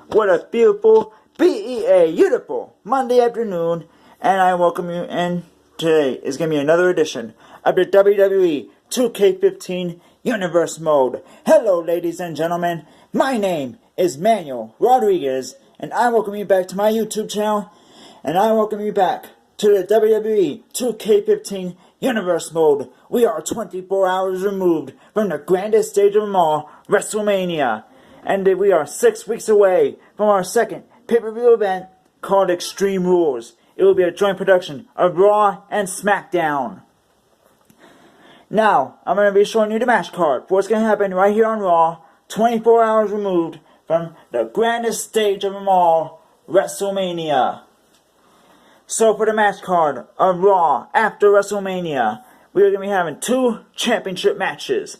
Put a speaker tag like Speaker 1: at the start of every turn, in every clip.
Speaker 1: What a beautiful, beautiful Monday afternoon, and I welcome you, and today is going to be another edition of the WWE 2K15 Universe Mode. Hello ladies and gentlemen, my name is Manuel Rodriguez, and I welcome you back to my YouTube channel, and I welcome you back to the WWE 2K15 Universe Mode. We are 24 hours removed from the grandest stage of them all, WrestleMania. And we are 6 weeks away from our second pay-per-view event called Extreme Rules. It will be a joint production of Raw and SmackDown. Now, I'm going to be showing you the match card for what's going to happen right here on Raw, 24 hours removed from the grandest stage of them all, WrestleMania. So for the match card of Raw after WrestleMania, we are going to be having 2 championship matches.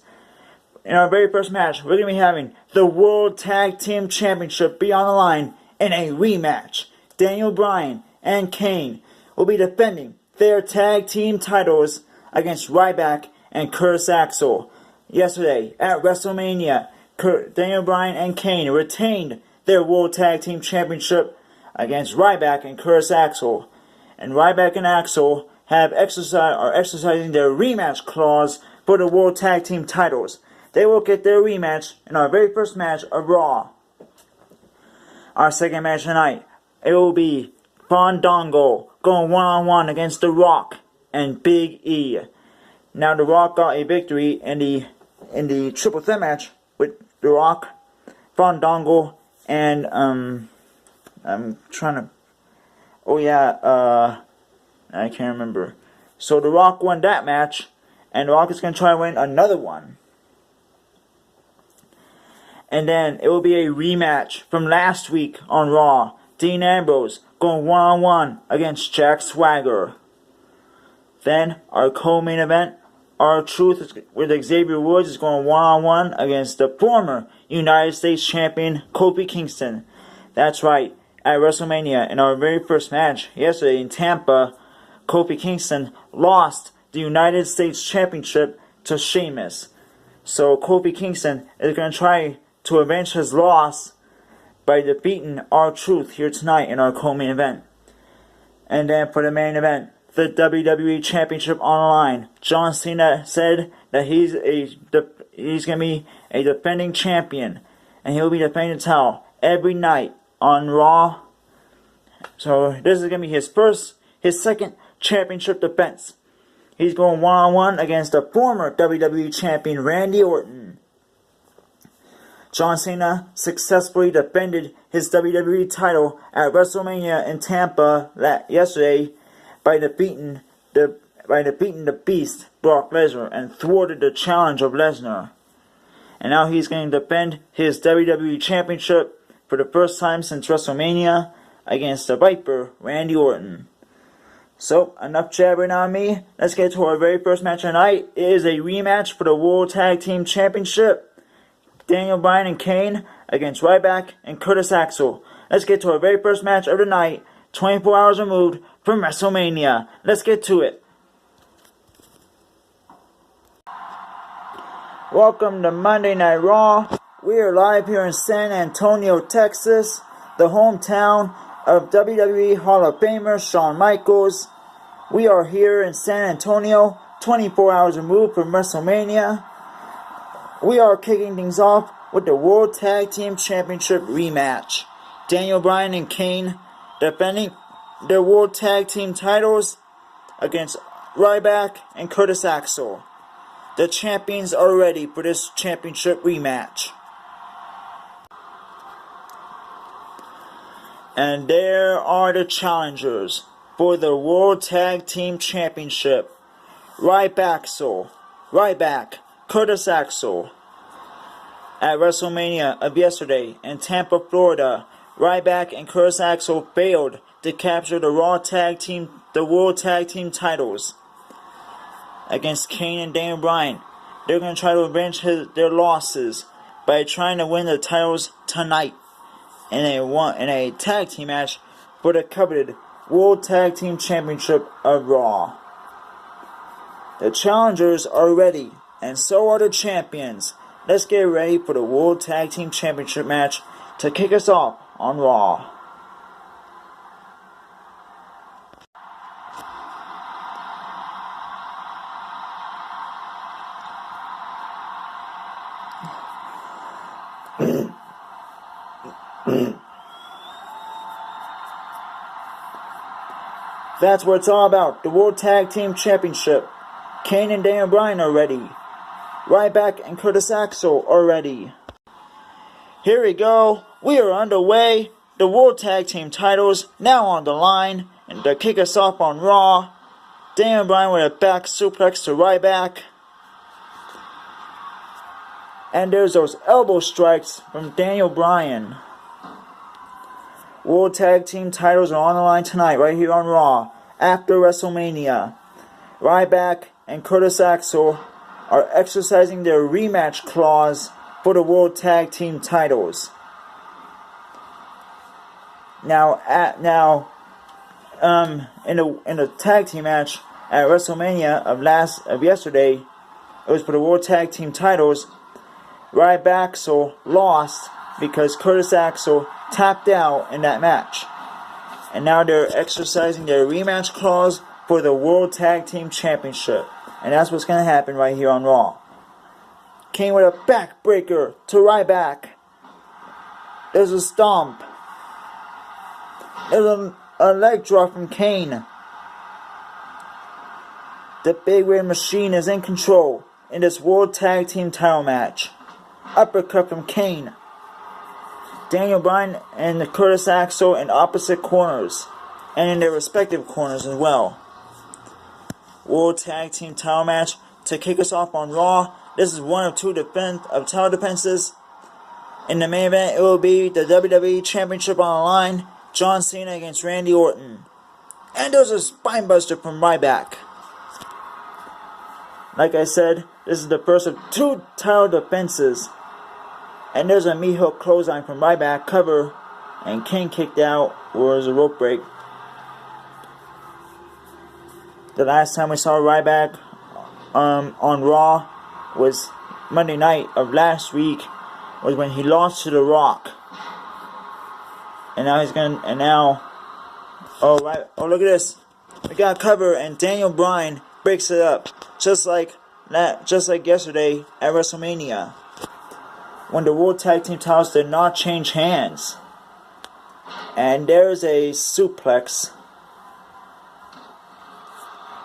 Speaker 1: In our very first match, we're going to be having the World Tag Team Championship be on the line in a rematch. Daniel Bryan and Kane will be defending their tag team titles against Ryback and Curtis Axel. Yesterday at WrestleMania, Daniel Bryan and Kane retained their World Tag Team Championship against Ryback and Curtis Axel. And Ryback and Axel are exercising their rematch clause for the World Tag Team titles. They will get their rematch in our very first match of Raw. Our second match tonight, it will be Fandango going one-on-one against The Rock and Big E. Now The Rock got a victory in the triple threat match with The Rock, Fandango, and I can't remember. So The Rock won that match, and The Rock is going to try to win another one. And then it will be a rematch from last week on Raw. Dean Ambrose going one-on-one against Jack Swagger. Then our co-main event, R-Truth with Xavier Woods is going one-on-one against the former United States Champion Kofi Kingston. That's right, at WrestleMania in our very first match yesterday in Tampa, Kofi Kingston lost the United States Championship to Sheamus. So Kofi Kingston is going to try to avenge his loss by defeating R-Truth here tonight in our co-main event. And then for the main event, the WWE Championship on the line. John Cena said that he's going to be a defending champion, and he'll be defending the title every night on Raw. So this is going to be his second championship defense. He's going one-on-one against the former WWE Champion Randy Orton. John Cena successfully defended his WWE title at WrestleMania in Tampa yesterday by defeating the Beast, Brock Lesnar, and thwarted the challenge of Lesnar. And now he's going to defend his WWE Championship for the first time since WrestleMania against the Viper, Randy Orton. So, enough jabbering on me. Let's get to our very first match tonight. It is a rematch for the World Tag Team Championship. Daniel Bryan and Kane against Ryback and Curtis Axel. Let's get to our very first match of the night, 24 hours removed from WrestleMania. Let's get to it. Welcome to Monday Night Raw. We are live here in San Antonio, Texas, the hometown of WWE Hall of Famer Shawn Michaels. We are here in San Antonio, 24 hours removed from WrestleMania. We are kicking things off with the World Tag Team Championship rematch. Daniel Bryan and Kane defending their World Tag Team titles against Ryback and Curtis Axel. The champions are ready for this championship rematch. And there are the challengers for the World Tag Team Championship. Ryback, Curtis Axel. At WrestleMania of yesterday in Tampa, Florida, Ryback and Curtis Axel failed to capture the World Tag Team titles against Kane and Daniel Bryan. They're going to try to avenge their losses by trying to win the titles tonight in a tag team match for the coveted World Tag Team Championship of Raw. The challengers are ready, and so are the champions. Let's get ready for the World Tag Team Championship match to kick us off on Raw. That's what it's all about. The World Tag Team Championship. Kane and Daniel Bryan are ready. Ryback and Curtis Axel are ready. Here we go. We are underway. The World Tag Team titles now on the line. And to kick us off on Raw, Daniel Bryan with a back suplex to Ryback. And there's those elbow strikes from Daniel Bryan. World Tag Team titles are on the line tonight, right here on Raw, after WrestleMania. Ryback and Curtis Axel are exercising their rematch clause for the World Tag Team titles. Now, in the tag team match at WrestleMania of yesterday, it was for the World Tag Team titles. Ryback lost because Curtis Axel tapped out in that match. And now they're exercising their rematch clause for the World Tag Team Championship. And that's what's going to happen right here on Raw. Kane with a backbreaker to Ryback. There's a stomp. There's a leg drop from Kane. The Big Red Machine is in control in this World Tag Team title match. Uppercut from Kane. Daniel Bryan and Curtis Axel in opposite corners, and in their respective corners as well. World Tag Team title match to kick us off on Raw. This is one of two title defenses. In the main event, it will be the WWE Championship on the line. John Cena against Randy Orton. And there's a spinebuster from Ryback. Like I said, this is the first of two title defenses. And there's a meat hook clothesline from Ryback cover. And Kane kicked out, or was a rope break. The last time we saw Ryback on Raw was Monday night of last week, was when he lost to The Rock. And now oh look at this. We got cover and Daniel Bryan breaks it up. Just like yesterday at WrestleMania, when the World Tag Team titles did not change hands. And there's a suplex.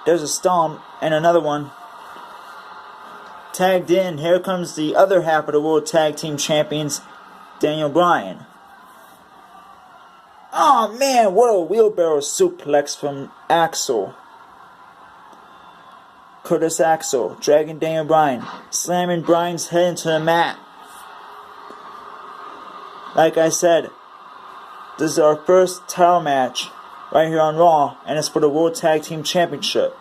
Speaker 1: There's a stomp and another one. Tagged in. Here comes the other half of the World Tag Team Champions, Daniel Bryan. Oh man, what a wheelbarrow suplex from Axel. Curtis Axel dragging Daniel Bryan, slamming Bryan's head into the mat. Like I said, this is our first title match right here on Raw, and it's for the World Tag Team Championship.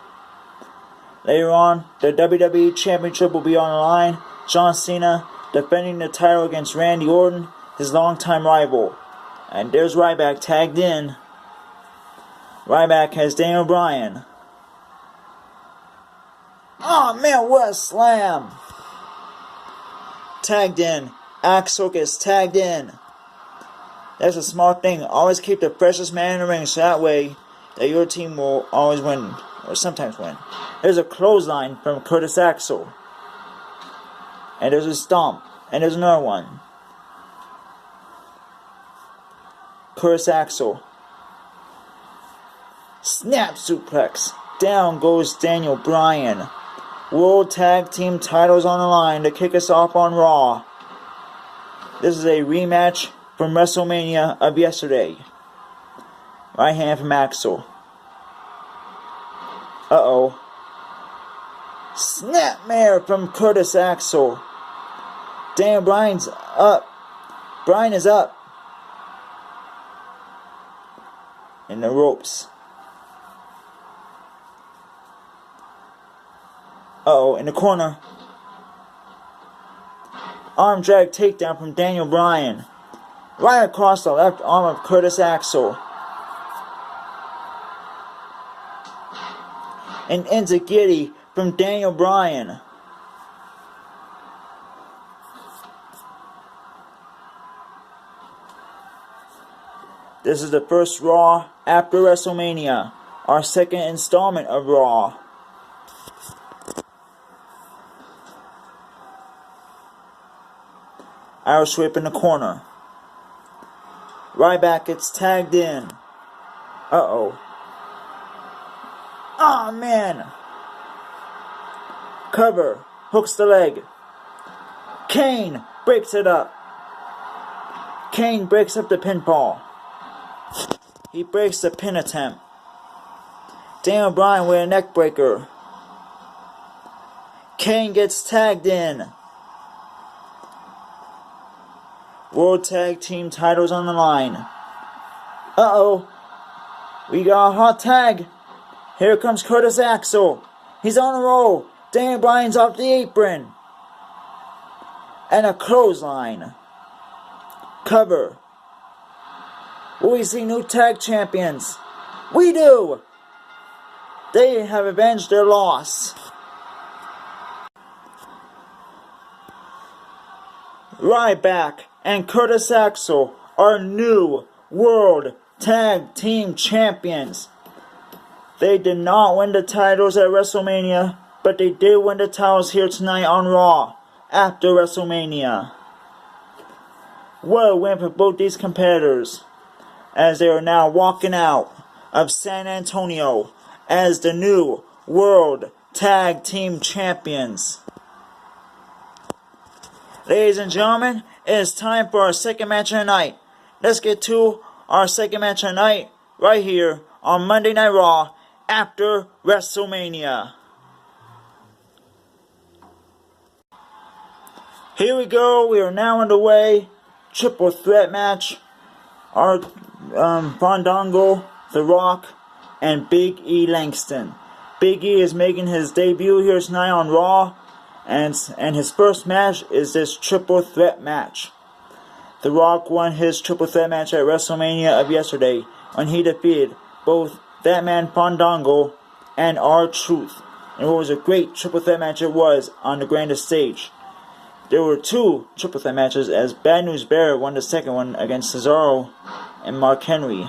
Speaker 1: Later on, the WWE Championship will be on the line. John Cena defending the title against Randy Orton, his longtime rival. And there's Ryback tagged in. Ryback has Daniel Bryan. Oh man, what a slam! Tagged in. Axel gets tagged in. That's a small thing. Always keep the freshest man in the ring so that way that your team will always win. Or sometimes win. There's a clothesline from Curtis Axel. And there's a stomp. And there's another one. Curtis Axel. Snap suplex. Down goes Daniel Bryan. World Tag Team titles on the line to kick us off on Raw. This is a rematch from WrestleMania of yesterday. Right hand from Axel. Uh-oh. Snapmare from Curtis Axel. Daniel Bryan's up. Bryan is up. In the ropes. Uh-oh, in the corner. Arm drag takedown from Daniel Bryan. Right across the left arm of Curtis Axel. An enziguri from Daniel Bryan. This is the first Raw after WrestleMania, our second installment of Raw. Irish whip in the corner. Ryback gets tagged in. Uh-oh. Oh, man. Cover. Hooks the leg. Kane breaks it up. Kane breaks up the pinfall. He breaks the pin attempt. Daniel Bryan with a neck breaker. Kane gets tagged in. World Tag Team titles on the line. Uh-oh. We got a hot tag. Here comes Curtis Axel. He's on a roll. Daniel Bryan's off the apron. And a clothesline. Cover. Will we see new tag champions? We do. They have avenged their loss. Ryback and Curtis Axel are new World Tag Team Champions. They did not win the titles at WrestleMania, but they did win the titles here tonight on Raw after WrestleMania. What a win for both these competitors, as they are now walking out of San Antonio as the new World Tag Team Champions. Ladies and gentlemen, it is time for our second match of the night. Let's get to our second match of the night right here on Monday Night Raw after WrestleMania. Here we go. We are now underway. Triple threat match. Our Fandango, The Rock, and Big E Langston. Big E is making his debut here tonight on Raw. And his first match is this triple threat match. The Rock won his triple threat match at WrestleMania of yesterday when he defeated both That Man Fandango and R-Truth. And it was a great triple threat match it was on the grandest stage. There were two triple threat matches as Bad News Barrett won the second one against Cesaro and Mark Henry.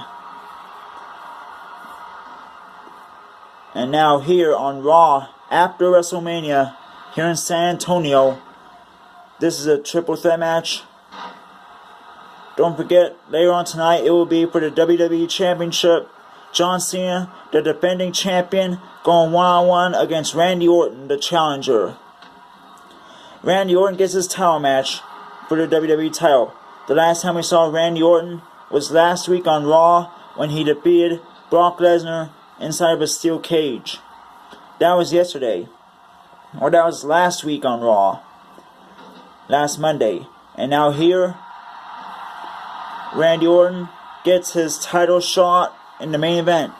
Speaker 1: And now here on Raw after WrestleMania here in San Antonio, this is a triple threat match. Don't forget, later on tonight, it will be for the WWE Championship. John Cena, the defending champion, going one-on-one against Randy Orton, the challenger. Randy Orton gets his title match for the WWE title. The last time we saw Randy Orton was last week on Raw when he defeated Brock Lesnar inside of a steel cage. That was yesterday. Or that was last week on Raw. Last Monday. And now here, Randy Orton gets his title shot in the main event.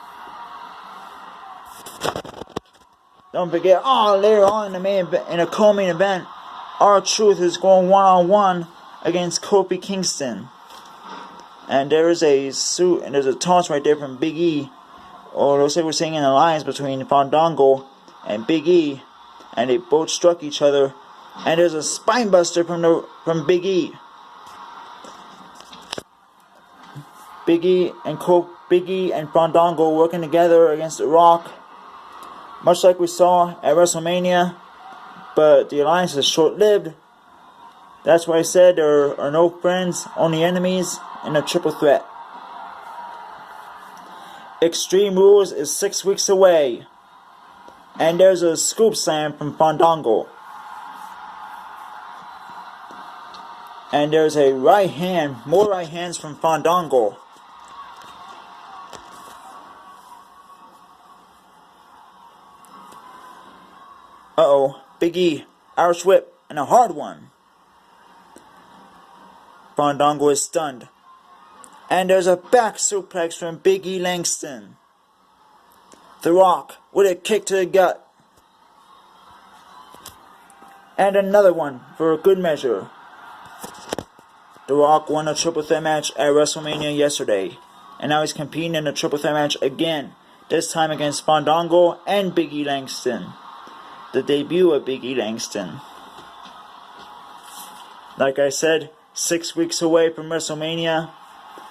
Speaker 1: Don't forget, later on in the main event, in a co-main event, R-Truth is going one-on-one against Kofi Kingston. And there is a suit, and there's a toss right there from Big E. Or looks like we're seeing an alliance between Fandango and Big E. And they both struck each other. And there's a spine buster from Big E. Big E and Fandango working together against The Rock. Much like we saw at WrestleMania. But the alliance is short-lived. That's why I said there are no friends, only enemies in a triple threat. Extreme Rules is 6 weeks away. And there's a scoop slam from Fandango. And there's a right hand, more right hands from Fandango. Uh-oh, Big E, Irish whip, and a hard one. Fandango is stunned. And there's a back suplex from Big E Langston. The Rock with a kick to the gut. And another one for a good measure. The Rock won a triple threat match at WrestleMania yesterday. And now he's competing in a triple threat match again. This time against Fandango and Big E Langston. The debut of Big E Langston. Like I said, 6 weeks away from WrestleMania.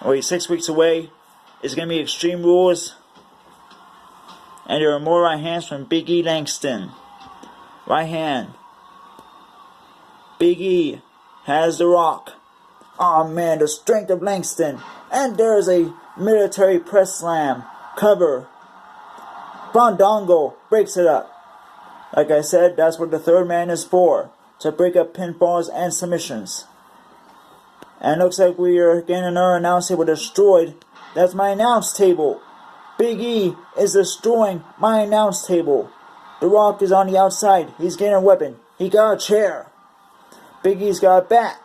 Speaker 1: Wait, 6 weeks away. It's going to be Extreme Rules. And there are more right hands from Big E Langston. Right hand. Big E has the Rock. Oh man, the strength of Langston. And there's a military press slam. Cover. Fandango breaks it up. Like I said, that's what the third man is for. To break up pinfalls and submissions. And it looks like we are getting another announce table destroyed. That's my announce table. Big E is destroying my announce table. The Rock is on the outside. He's getting a weapon. He got a chair. Big E's got a bat.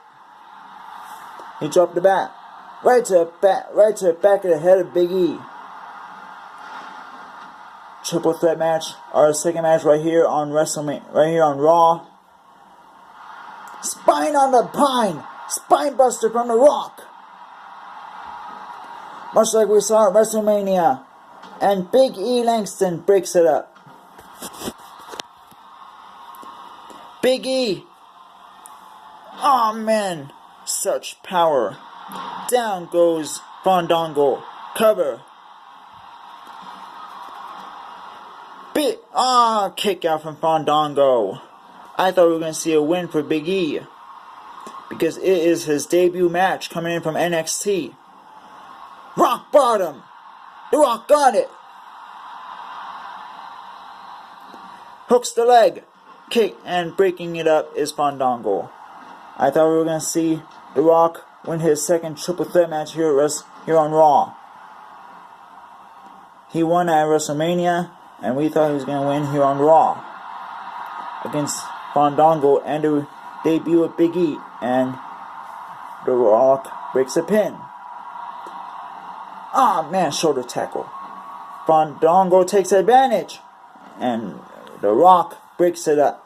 Speaker 1: He dropped the bat. Right to the back of the head of Big E. Triple threat match. Our second match right here on WrestleMania. Right here on Raw. Spine on the pine. Spine buster from The Rock. Much like we saw at WrestleMania. And Big E Langston breaks it up. Big E. Oh man. Such power. Down goes Fandango. Cover. Kick out from Fandango. I thought we were going to see a win for Big E. Because it is his debut match coming in from NXT. Rock bottom. The Rock got it. Hooks the leg. Kick and breaking it up is Fandango. I thought we were going to see The Rock win his second triple threat match here on Raw. He won at WrestleMania, and we thought he was going to win here on Raw against Fandango and the debut of Big E, and The Rock breaks a pin. Man, shoulder tackle. Fandango takes advantage, and The Rock breaks it up.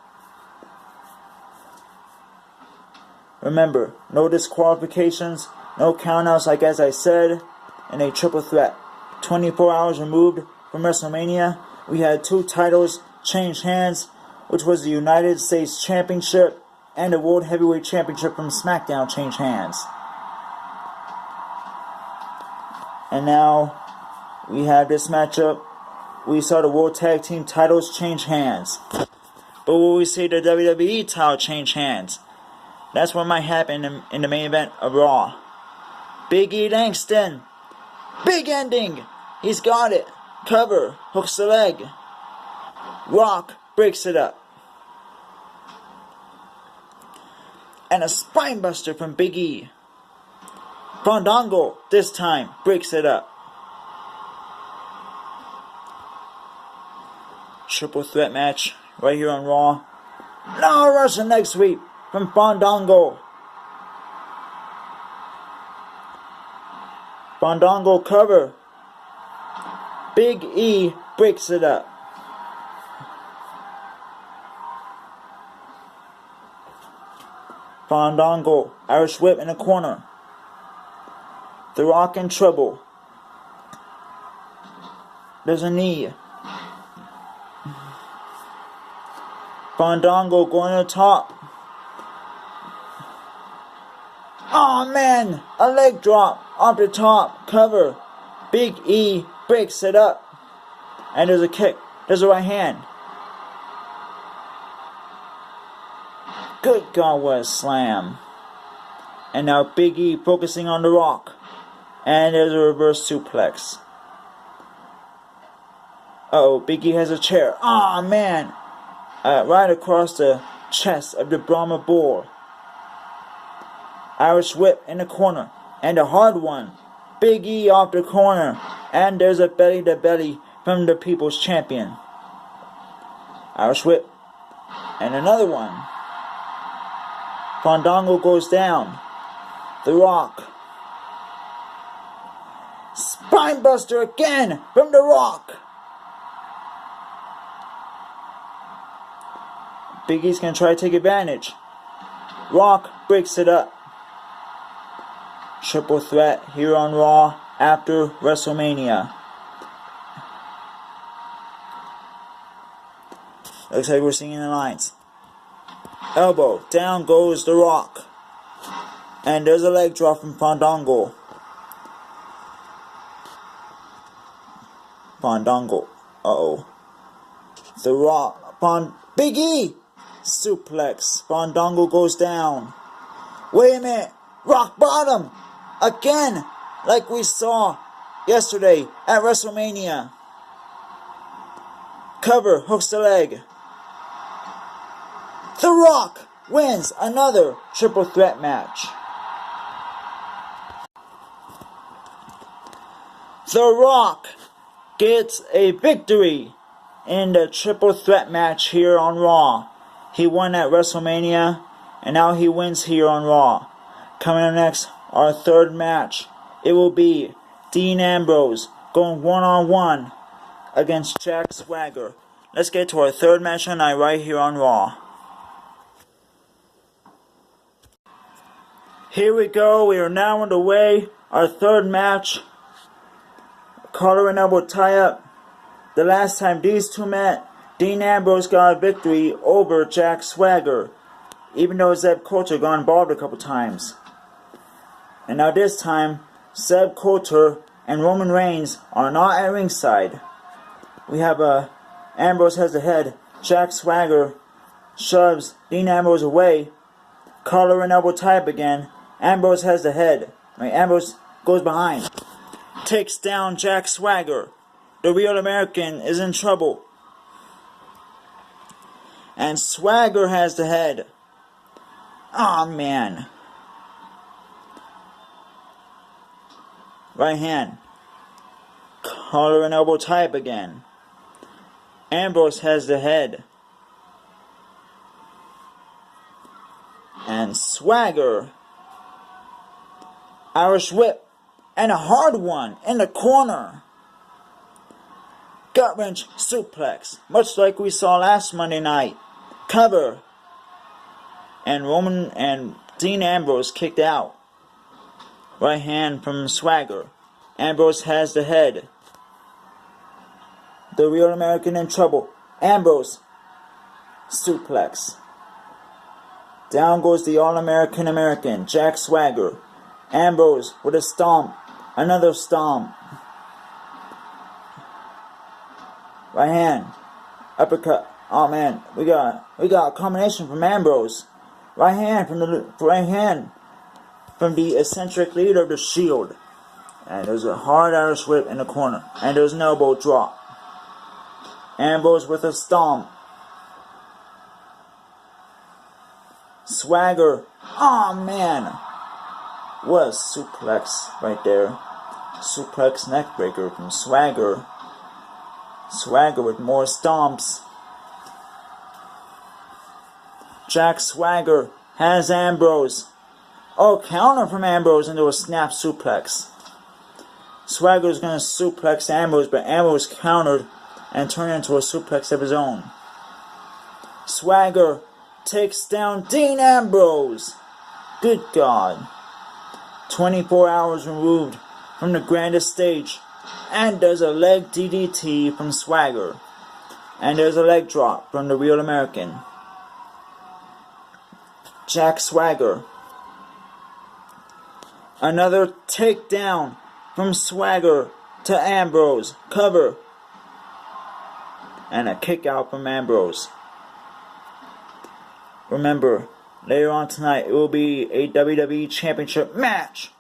Speaker 1: Remember, no disqualifications, no countouts like as I said, and a triple threat. 24 hours removed from WrestleMania, we had two titles change hands, which was the United States Championship and the World Heavyweight Championship from SmackDown change hands. And now, we have this matchup. We saw the World Tag Team titles change hands. But will we see the WWE title change hands? That's what might happen in the main event of Raw. Big E Langston. Big ending. He's got it. Cover. Hooks the leg. Rock breaks it up. And a spine buster from Big E. Fandango, this time, breaks it up. Triple threat match right here on Raw. No Russian leg sweep from Fandango. Fandango cover. Big E breaks it up. Fandango, Irish whip in the corner. The Rock in trouble. There's a knee. Fandango going to the top. Oh man, a leg drop off the top, cover. Big E breaks it up. And there's a kick. There's a right hand. Good God, what a slam. And now Big E focusing on The Rock. And there's a reverse suplex. Uh-oh, Big E has a chair. Ah, man. Right across the chest of the Brahma Bull. Irish whip in the corner. And a hard one. Big E off the corner. And there's a belly-to-belly from the People's Champion. Irish whip. And another one. Fandango goes down. The Rock. Spinebuster again from The Rock. Big E's going to try to take advantage. Rock breaks it up. Triple threat here on Raw after WrestleMania. Looks like we're seeing the lines. Elbow. Down goes The Rock. And there's a leg drop from Fandango. Fandongo. Uh-oh. The Rock. Big E! Suplex. Fandongo goes down. Wait a minute. Rock bottom. Again. Like we saw yesterday at WrestleMania. Cover. Hooks the leg. The Rock wins another triple threat match. The Rock gets a victory in the triple threat match here on Raw. He won at WrestleMania, and now he wins here on Raw. Coming up next, our third match. It will be Dean Ambrose going one-on-one against Jack Swagger. Let's get to our third match tonight right here on Raw. Here we go. We are now underway. Our third match. Collar and elbow tie-up. The last time these two met, Dean Ambrose got a victory over Jack Swagger, even though Zeb Coulter got involved a couple times. And now this time, Zeb Coulter and Roman Reigns are not at ringside. We have Ambrose has the head. Jack Swagger shoves Dean Ambrose away. Collar and elbow tie-up again. Ambrose has the head. Ambrose goes behind. Takes down Jack Swagger. The Real American is in trouble. And Swagger has the head. Aw, man. Right hand. Collar and elbow tie-up again. Ambrose has the head. And Swagger. Irish whip. And a hard one in the corner. Gut wrench suplex. Much like we saw last Monday night. Cover. And Roman and Dean Ambrose kicked out. Right hand from Swagger. Ambrose has the head. The Real American in trouble. Ambrose. Suplex. Down goes the All-American American, Jack Swagger. Ambrose with a stomp. Another stomp. Right hand. Uppercut. Oh man, we got a combination from Ambrose. Right hand from the eccentric leader of the Shield. And there's a hard Irish whip in the corner. And there's an elbow drop. Ambrose with a stomp. Swagger. Oh man. What a suplex right there. Suplex neckbreaker from Swagger. Swagger with more stomps. Jack Swagger has Ambrose. Oh, counter from Ambrose into a snap suplex. Swagger's gonna suplex Ambrose, but Ambrose countered and turned into a suplex of his own. Swagger takes down Dean Ambrose. Good God. 24 hours removed from the grandest stage. And there's a leg DDT from Swagger. And there's a leg drop from the Real American. Jack Swagger. Another takedown from Swagger to Ambrose. Cover. And a kick out from Ambrose. Remember, later on tonight, it will be a WWE Championship match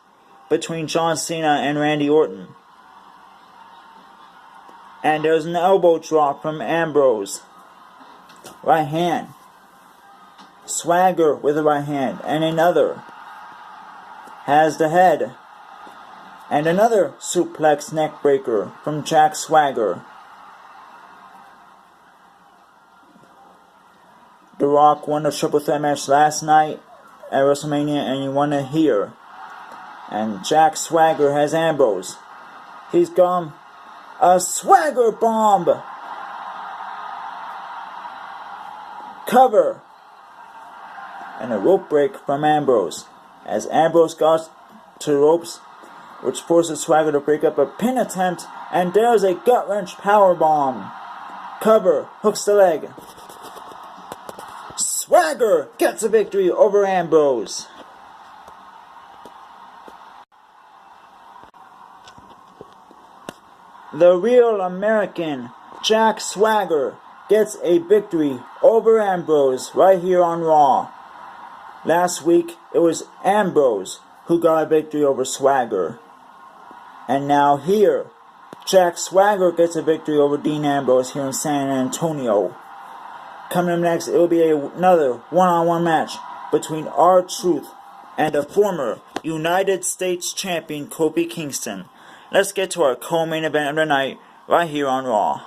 Speaker 1: between John Cena and Randy Orton. And there's an elbow drop from Ambrose. Right hand. Swagger with the right hand. And another. Has the head. And another suplex neckbreaker from Jack Swagger. The Rock won the triple threat match last night at WrestleMania, and he won it here. And Jack Swagger has Ambrose. He's gone a Swagger bomb. Cover. And a rope break from Ambrose. As Ambrose got to the ropes, which forces Swagger to break up a pin attempt, and there's a gut wrench power bomb. Cover. Hooks the leg. Swagger gets a victory over Ambrose. the real American Jack Swagger gets a victory over Ambrose right here on Raw. Last week, it was Ambrose who got a victory over Swagger. And now here, Jack Swagger gets a victory over Dean Ambrose here in San Antonio. Coming up next, it will be another one-on-one match between R-Truth and the former United States Champion Kofi Kingston. Let's get to our co-main event of the night right here on Raw.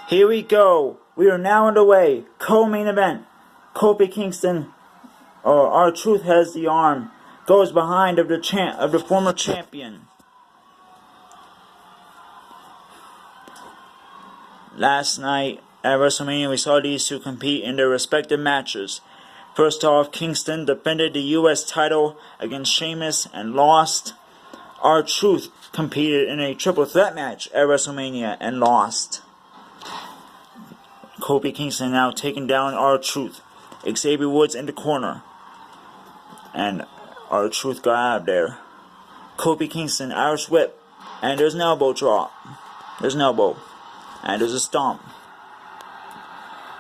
Speaker 1: Here we go. We are now underway. Co-main event. Kofi Kingston, or R-Truth, has the arm. Goes behind of the former champion. Last night at WrestleMania, we saw these two compete in their respective matches. First off, Kingston defended the U.S. title against Sheamus and lost. R-Truth competed in a triple threat match at WrestleMania and lost. Kofi Kingston now taking down R-Truth. Xavier Woods in the corner. And R-Truth got out of there. Kofi Kingston, Irish whip. And there's an elbow drop. There's an elbow. And there's a stomp.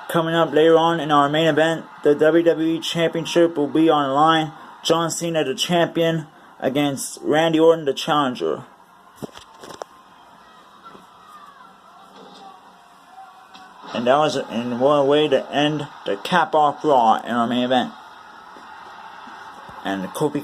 Speaker 1: Coming up later on in our main event, the WWE Championship will be on the line. John Cena, the champion, against Randy Orton, the challenger. And that was one way to end the cap off Raw in our main event. And Kofi